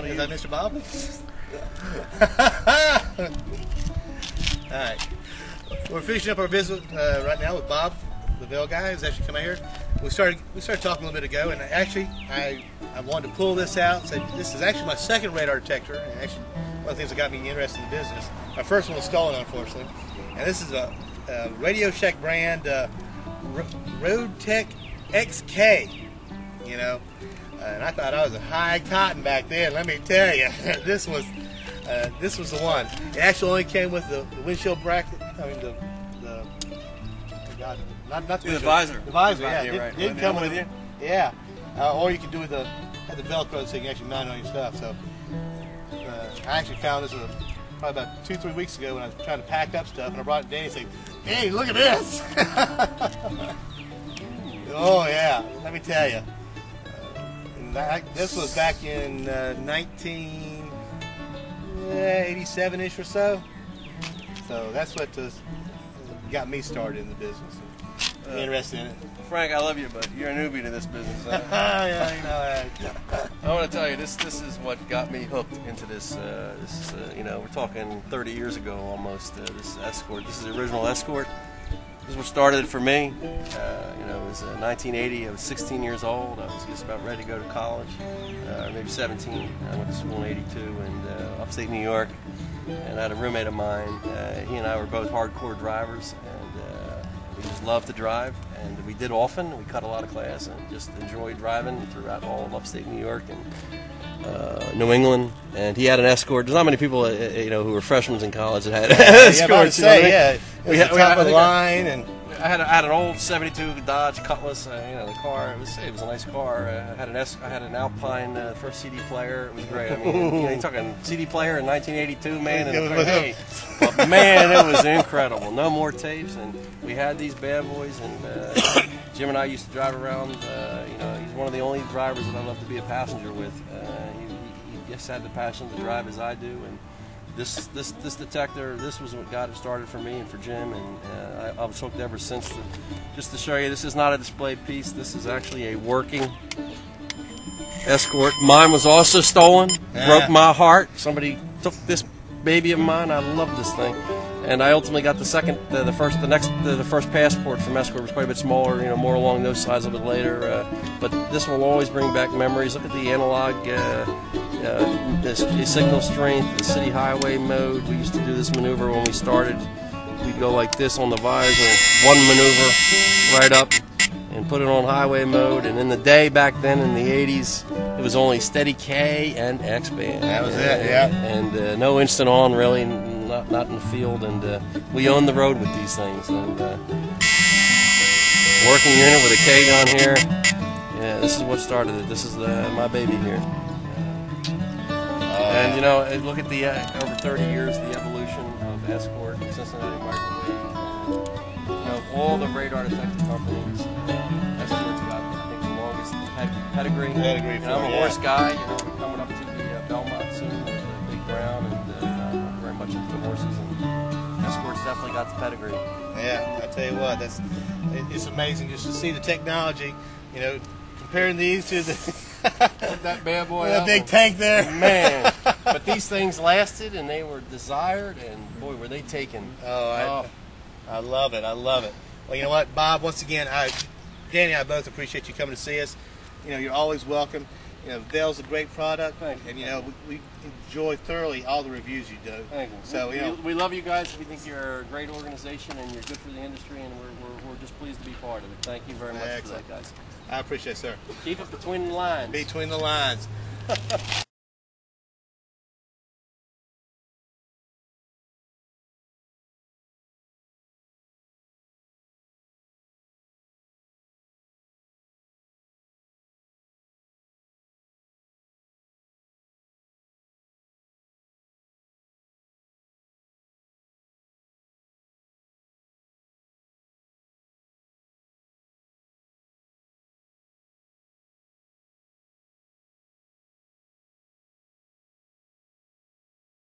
Is that Mr. Bob? Alright. We're finishing up our visit right now with Bob, the Vail guy, who's actually come out here. We started talking a little bit ago, and actually I wanted to pull this out and say this is actually my second radar detector, and actually one of the things that got me interested in the business. My first one was stolen, unfortunately, and this is a Radio Shack brand Road Tech XK, you know. And I thought I was a high cotton back then. Let me tell you, this was the one. It actually only came with the windshield bracket. I mean the not the visor. The visor, yeah. Right. It didn't come with you. Yeah. Or you could do the Velcro so you can actually mount on your stuff. So I actually found this probably about 2-3 weeks ago when I was trying to pack up stuff, and I brought it to Danny and said, "Hey, look at this!" Oh yeah, let me tell you. This was back in 1987-ish or so. So that's what got me started in the business. Interested in it. Frank, I love you, but you're a newbie to this business. Yeah, you know. I want to tell you, this is what got me hooked into this. You know, we're talking 30 years ago almost. This Escort. This is the original Escort. This is what started it for me. You know, it was 1980. I was 16 years old. I was just about ready to go to college, or maybe 17. I went to school in '82 in upstate New York, and I had a roommate of mine. He and I were both hardcore drivers, and we just loved to drive. And we did often. We cut a lot of class and just enjoyed driving throughout all of upstate New York and New England. And he had an Escort. There's not many people, you know, who were freshmen in college that had Escorts. Yeah, we had top of the line, and I had an old '72 Dodge Cutlass. You know, the car. It was a nice car. I had an Alpine first CD player. It was great. I mean, you know, you're talking CD player in 1982, man. And but man, it was incredible. No more tapes, and we had these bad boys. And Jim and I used to drive around. You know, he's one of the only drivers that I love to be a passenger with. He just had the passion to drive as I do, and this detector, this was what got it started for me and for Jim, and I was hooked ever since. Just to show you, this is not a display piece. This is actually a working Escort. Mine was also stolen. Broke my heart. Somebody took this baby of mine. I love this thing, and I ultimately got the first passport from Escort. It was quite a bit smaller, you know, more along those sides a bit later. But this will always bring back memories. Look at the analog. The signal strength, the city highway mode. We used to do this maneuver when we started. We'd go like this on the visor, one maneuver right up, and put it on highway mode. And in the day back then, in the '80s, it was only steady K and X band. That was it, yeah. And no instant on, really, not in the field. And we owned the road with these things. And working unit with a K gun here. Yeah, this is what started it. This is my baby here. And you know, look at the over 30 years, the evolution of Escort, Cincinnati Microwave. You know, all the radar detector companies. Escort's got, I think, the longest pedigree. And I'm a horse guy. You know, we're coming up to the Belmont soon with the Big Brown, and I'm very much into the horses. And Escort's definitely got the pedigree. Yeah, I tell you what, it's amazing just to see the technology. You know, comparing these to that bad boy, that big tank there, man. But these things lasted, and they were desired, and boy, were they taken. I love it. I love it. Well, you know what, Bob? Once again, Danny and I both appreciate you coming to see us. You know, you're always welcome. You know, Vail's a great product, and you know we enjoy thoroughly all the reviews you do. Thank you. So you know, we love you guys. We think you're a great organization, and you're good for the industry, and we're just pleased to be part of it. Thank you very much for that, guys. I appreciate it, sir. Keep it between the lines. Between the lines.